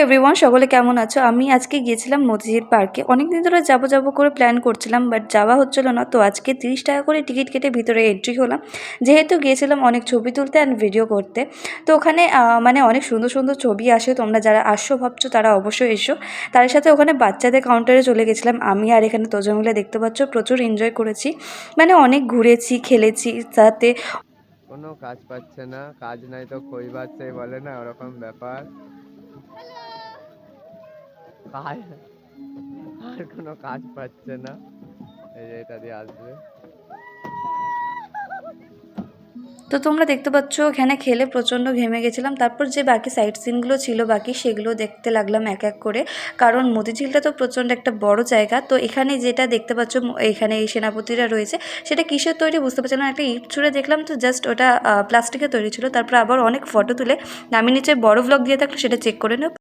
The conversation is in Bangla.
এভরিওয়ান, সকলে কেমন আছো? আমি আজকে গিয়েছিলাম মতিঝিল পার্কে। অনেকদিন ধরে যাবো করে প্ল্যান করছিলাম, বাট যাওয়া হচ্ছিল না। তো আজকে 30 টাকা করে টিকিট কেটে ভিতরে এন্ট্রি হলাম। যেহেতু গিয়েছিলাম অনেক ছবি তুলতে অ্যান্ড ভিডিও করতে, তো ওখানে মানে অনেক সুন্দর সুন্দর ছবি আসে। তোমরা যারা আসছো ভাবছো তারা অবশ্যই এসো। তার সাথে ওখানে বাচ্চাদের কাউন্টারে চলে গেছিলাম আমি, আর এখানে তোজো মিলে দেখতে পাচ্ছ প্রচুর এনজয় করেছি। মানে অনেক ঘুরেছি, খেলেছি, সাথে কোনো কাজ পাচ্ছে না, কাজ নাই তো খই পাচ্ছে বলে না, ওরকম ব্যাপার। কাজ আর কোনো কাজ পাচ্ছে না। এই যে এটা দিয়ে আসবে। তো তোমরা দেখতে পাচ্ছ এখানে খেলে প্রচণ্ড ঘেমে গেছিলাম। তারপর যে বাকি সাইট সিনগুলো ছিল বাকি, সেগুলো দেখতে লাগলাম এক এক করে। কারণ মতিঝিলটা তো প্রচণ্ড একটা বড় জায়গা। তো এখানে যেটা দেখতে পাচ্ছ, এখানে এই সেনাপতিরা রয়েছে, সেটা কিসের তৈরি বুঝতে পারছিলাম না। একটা ইট ছুঁড়ে দেখলাম, তো জাস্ট ওটা প্লাস্টিকের তৈরি ছিল। তারপর আবার অনেক ফটো তুলে আমি নিচে বড় ভ্লগ দিয়ে থাকলে সেটা চেক করে নেব।